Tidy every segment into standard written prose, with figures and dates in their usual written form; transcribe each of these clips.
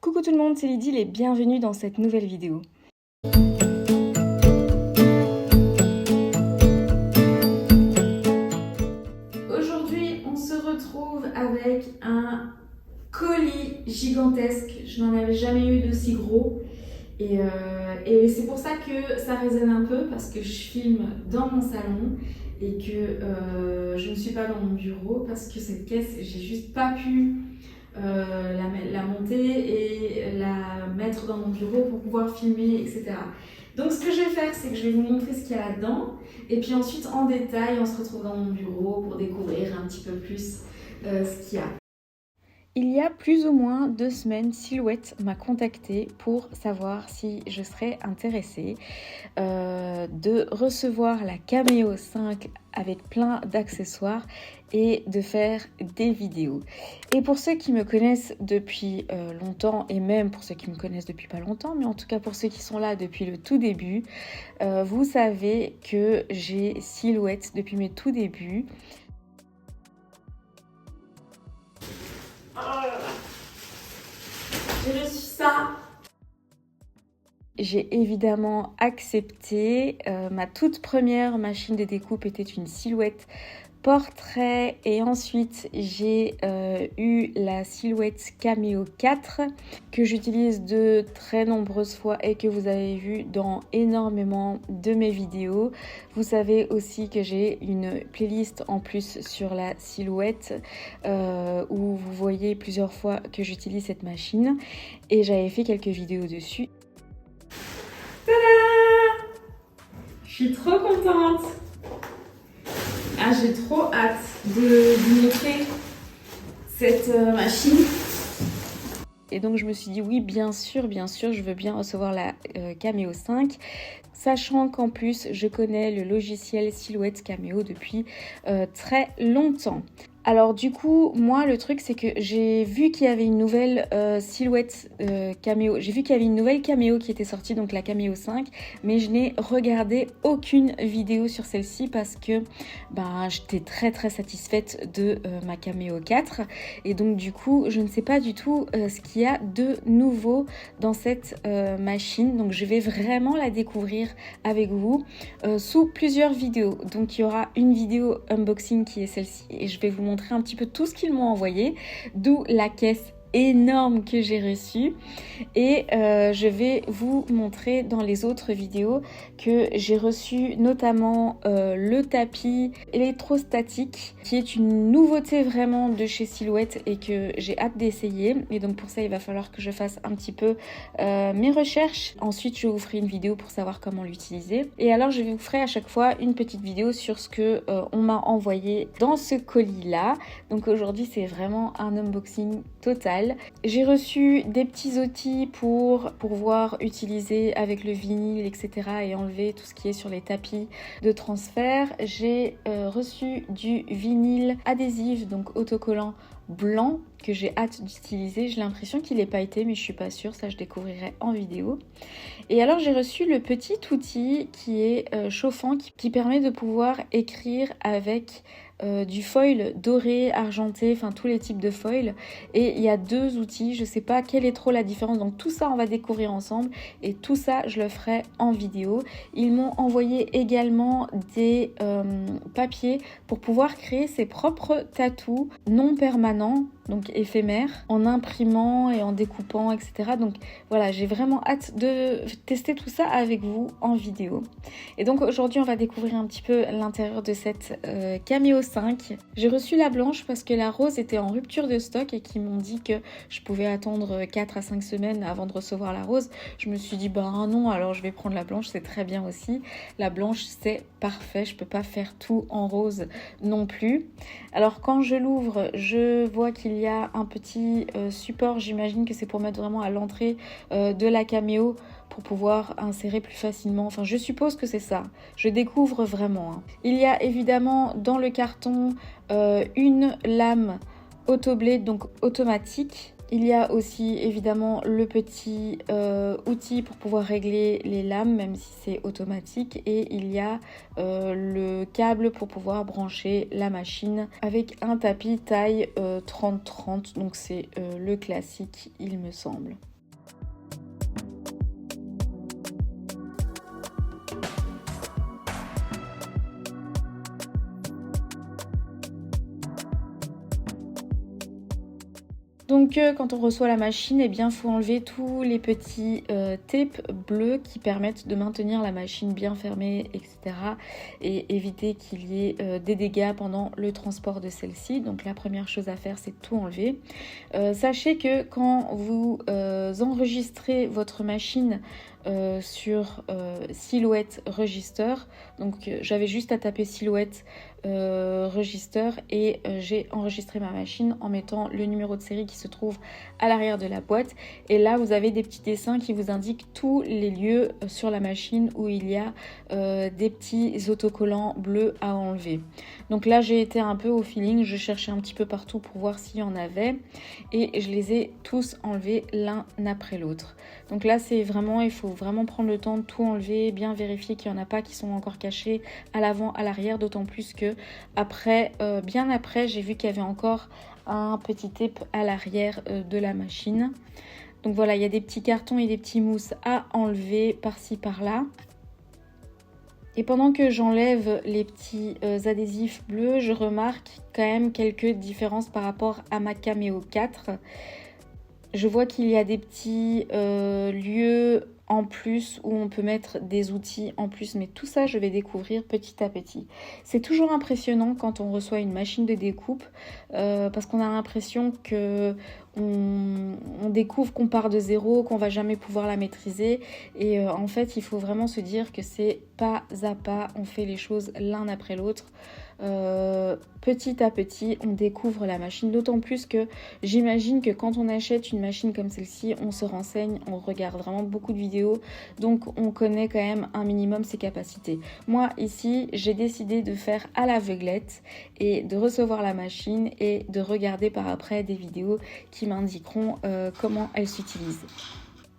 Coucou tout le monde, c'est Lydie et bienvenue dans cette nouvelle vidéo. Aujourd'hui, on se retrouve avec un colis gigantesque. Je n'en avais jamais eu d'aussi gros. Et c'est pour ça que ça résonne un peu, parce que je filme dans mon salon et que je ne suis pas dans mon bureau parce que cette caisse, j'ai juste pas pu la monter et la mettre dans mon bureau pour pouvoir filmer, etc. Donc ce que je vais faire, c'est que je vais vous montrer ce qu'il y a là-dedans et puis ensuite en détail, on se retrouve dans mon bureau pour découvrir un petit peu plus ce qu'il y a. Il y a plus ou moins 2 semaines, Silhouette m'a contactée pour savoir si je serais intéressée de recevoir la Cameo 5 avec plein d'accessoires et de faire des vidéos. Et pour ceux qui me connaissent depuis longtemps, et même pour ceux qui me connaissent depuis pas longtemps, mais en tout cas pour ceux qui sont là depuis le tout début, vous savez que j'ai Silhouette depuis mes tout débuts. J'ai reçu ça. J'ai évidemment accepté. Ma toute première machine de découpe était une Silhouette portrait et ensuite j'ai eu la Silhouette Cameo 4 que j'utilise de très nombreuses fois et que vous avez vu dans énormément de mes vidéos. Vous savez aussi que j'ai une playlist en plus sur la Silhouette où vous voyez plusieurs fois que j'utilise cette machine et j'avais fait quelques vidéos dessus. Tada! Je suis trop contente! Ah, j'ai trop hâte de vous montrer cette machine. Et donc je me suis dit oui, bien sûr, je veux bien recevoir la Cameo 5. Sachant qu'en plus, je connais le logiciel Silhouette Cameo depuis très longtemps. Alors du coup, moi le truc c'est que j'ai vu qu'il y avait une nouvelle Silhouette Cameo. J'ai vu qu'il y avait une nouvelle Cameo qui était sortie, donc la Cameo 5. Mais je n'ai regardé aucune vidéo sur celle-ci parce que j'étais très satisfaite de ma Cameo 4. Et donc du coup, je ne sais pas du tout ce qu'il y a de nouveau dans cette machine. Donc je vais vraiment la découvrir avec vous sous plusieurs vidéos. Donc il y aura une vidéo unboxing qui est celle-ci et je vais vous montrer un petit peu tout ce qu'ils m'ont envoyé, d'où la caisse énorme que j'ai reçue et je vais vous montrer dans les autres vidéos que j'ai reçu notamment le tapis électrostatique qui est une nouveauté vraiment de chez Silhouette et que j'ai hâte d'essayer. Et donc pour ça il va falloir que je fasse un petit peu mes recherches. Ensuite je vous ferai une vidéo pour savoir comment l'utiliser et alors je vous ferai à chaque fois une petite vidéo sur ce que on m'a envoyé dans ce colis là. Donc aujourd'hui c'est vraiment un unboxing total. J'ai reçu des petits outils pour pouvoir utiliser avec le vinyle, etc. et enlever tout ce qui est sur les tapis de transfert. J'ai reçu du vinyle adhésif, donc autocollant blanc que j'ai hâte d'utiliser. J'ai l'impression qu'il est pailleté mais je suis pas sûre, ça je découvrirai en vidéo. Et alors j'ai reçu le petit outil qui est chauffant qui permet de pouvoir écrire avec du foil doré, argenté, enfin tous les types de foil. Et il y a 2 outils, je sais pas quelle est trop la différence, donc tout ça on va découvrir ensemble et tout ça je le ferai en vidéo. Ils m'ont envoyé également des papiers pour pouvoir créer ses propres tatous non permanents, donc éphémères, en imprimant et en découpant, etc. Donc voilà, j'ai vraiment hâte de tester tout ça avec vous en vidéo. Et donc aujourd'hui on va découvrir un petit peu l'intérieur de cette Cameo 5. J'ai reçu la blanche parce que la rose était en rupture de stock et qu'ils m'ont dit que je pouvais attendre 4 à 5 semaines avant de recevoir la rose. Je me suis dit non, alors je vais prendre la blanche, c'est très bien aussi. La blanche c'est parfait, je peux pas faire tout en rose non plus. Alors quand je l'ouvre, je vois qu'il y a un petit support, j'imagine que c'est pour mettre vraiment à l'entrée de la Cameo pour pouvoir insérer plus facilement. Enfin, je suppose que c'est ça. Je découvre vraiment. Hein. Il y a évidemment dans le carton une lame autoblade, donc automatique. Il y a aussi évidemment le petit outil pour pouvoir régler les lames, même si c'est automatique. Et il y a le câble pour pouvoir brancher la machine avec un tapis taille 30-30. Donc c'est le classique, il me semble. Donc quand on reçoit la machine, eh bien faut enlever tous les petits tapes bleus qui permettent de maintenir la machine bien fermée, etc. et éviter qu'il y ait des dégâts pendant le transport de celle-ci. Donc la première chose à faire, c'est tout enlever. Sachez que quand vous enregistrez votre machine sur Silhouette Register, donc j'avais juste à taper Silhouette Register et j'ai enregistré ma machine en mettant le numéro de série qui se trouve à l'arrière de la boîte, et là vous avez des petits dessins qui vous indiquent tous les lieux sur la machine où il y a des petits autocollants bleus à enlever. Donc là j'ai été un peu au feeling, je cherchais un petit peu partout pour voir s'il y en avait et je les ai tous enlevés l'un après l'autre. Donc là c'est vraiment, il faut vraiment prendre le temps de tout enlever, bien vérifier qu'il n'y en a pas qui sont encore cachés à l'avant, à l'arrière, d'autant plus que après, bien après, j'ai vu qu'il y avait encore un petit tape à l'arrière de la machine. Donc voilà, il y a des petits cartons et des petits mousses à enlever par-ci par-là. Et pendant que j'enlève les petits adhésifs bleus, je remarque quand même quelques différences par rapport à ma Cameo 4. Je vois qu'il y a des petits lieux en plus où on peut mettre des outils en plus, mais tout ça je vais découvrir petit à petit. C'est toujours impressionnant quand on reçoit une machine de découpe parce qu'on a l'impression que on découvre qu'on part de zéro, qu'on va jamais pouvoir la maîtriser, et en fait il faut vraiment se dire que c'est pas à pas, on fait les choses l'un après l'autre. Petit à petit on découvre la machine, d'autant plus que j'imagine que quand on achète une machine comme celle-ci, on se renseigne, on regarde vraiment beaucoup de vidéos, donc on connaît quand même un minimum ses capacités. Moi ici j'ai décidé de faire à l'aveuglette et de recevoir la machine et de regarder par après des vidéos qui m'indiqueront comment elle s'utilise.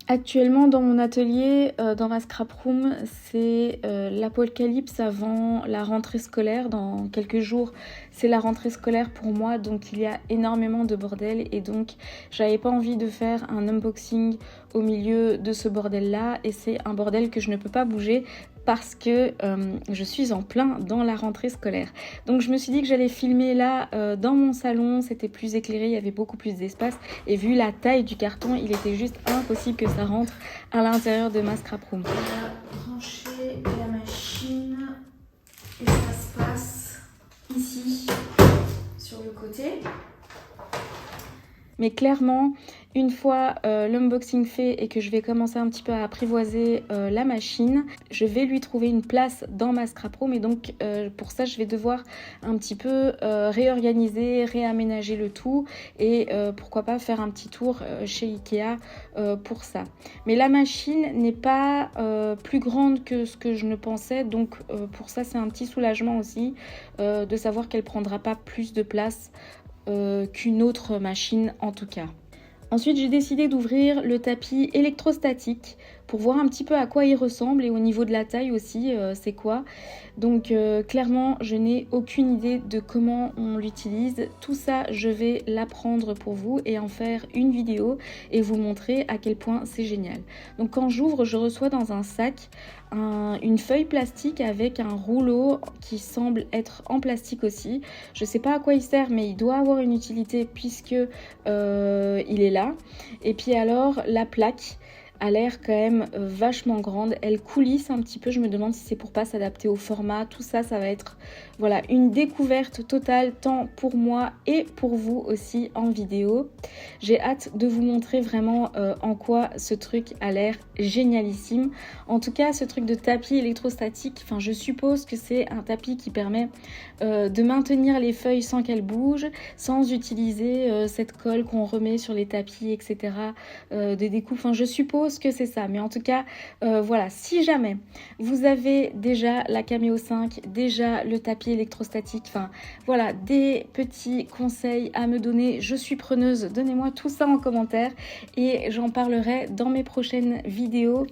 Actuellement dans mon atelier, dans ma scrap room, c'est l'apocalypse avant la rentrée scolaire. Dans quelques jours, c'est la rentrée scolaire pour moi, donc il y a énormément de bordel et donc j'avais pas envie de faire un unboxing au milieu de ce bordel là, et c'est un bordel que je ne peux pas bouger parce que je suis en plein dans la rentrée scolaire. Donc je me suis dit que j'allais filmer là dans mon salon, c'était plus éclairé, il y avait beaucoup plus d'espace, et vu la taille du carton, il était juste impossible que ça rentre à l'intérieur de ma scrap room. On va brancher la machine et ça se passe ici sur le côté. Mais clairement, une fois l'unboxing fait et que je vais commencer un petit peu à apprivoiser la machine, je vais lui trouver une place dans ma scrap room, et donc pour ça je vais devoir un petit peu réorganiser, réaménager le tout, et pourquoi pas faire un petit tour chez Ikea pour ça. Mais la machine n'est pas plus grande que ce que je ne pensais, donc pour ça c'est un petit soulagement aussi de savoir qu'elle prendra pas plus de place qu'une autre machine en tout cas. Ensuite, j'ai décidé d'ouvrir le tapis électrostatique pour voir un petit peu à quoi il ressemble et au niveau de la taille aussi, c'est quoi. Donc clairement, je n'ai aucune idée de comment on l'utilise. Tout ça, je vais l'apprendre pour vous et en faire une vidéo et vous montrer à quel point c'est génial. Donc quand j'ouvre, je reçois dans un sac une feuille plastique avec un rouleau qui semble être en plastique aussi. Je sais pas à quoi il sert, mais il doit avoir une utilité puisque il est là. Et puis alors la plaque a l'air quand même vachement grande, elle coulisse un petit peu, je me demande si c'est pour pas s'adapter au format. Tout ça, ça va être voilà une découverte totale tant pour moi et pour vous aussi en vidéo. J'ai hâte de vous montrer vraiment en quoi ce truc a l'air génialissime. En tout cas, ce truc de tapis électrostatique, enfin je suppose que c'est un tapis qui permet de maintenir les feuilles sans qu'elles bougent, sans utiliser cette colle qu'on remet sur les tapis, etc. De découpe. Enfin je suppose que c'est ça, mais en tout cas voilà, si jamais vous avez déjà la Cameo 5, déjà le tapis électrostatique, enfin voilà, des petits conseils à me donner, je suis preneuse, donnez-moi tout ça en commentaire et j'en parlerai dans mes prochaines vidéos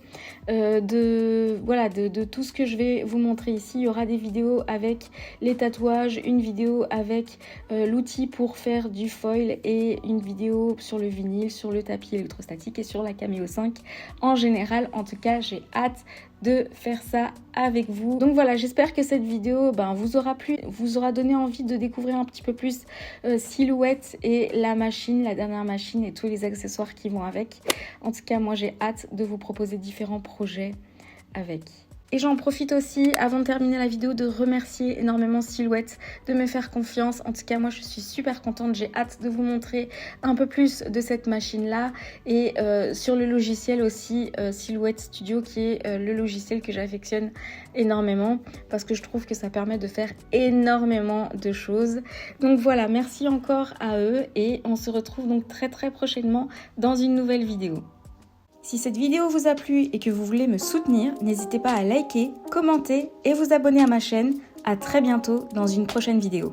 de tout ce que je vais vous montrer ici. Il y aura des vidéos avec les tatouages, une vidéo avec l'outil pour faire du foil et une vidéo sur le vinyle, sur le tapis électrostatique et sur la Cameo 5 en général. En tout cas, j'ai hâte de faire ça avec vous. Donc voilà, j'espère que cette vidéo vous aura plu, vous aura donné envie de découvrir un petit peu plus Silhouette et la machine, la dernière machine et tous les accessoires qui vont avec. En tout cas, moi j'ai hâte de vous proposer différents projets avec. Et j'en profite aussi, avant de terminer la vidéo, de remercier énormément Silhouette de me faire confiance. En tout cas, moi, je suis super contente. J'ai hâte de vous montrer un peu plus de cette machine-là. Et sur le logiciel aussi, Silhouette Studio, qui est le logiciel que j'affectionne énormément parce que je trouve que ça permet de faire énormément de choses. Donc voilà, merci encore à eux et on se retrouve donc très prochainement dans une nouvelle vidéo. Si cette vidéo vous a plu et que vous voulez me soutenir, n'hésitez pas à liker, commenter et vous abonner à ma chaîne. À très bientôt dans une prochaine vidéo.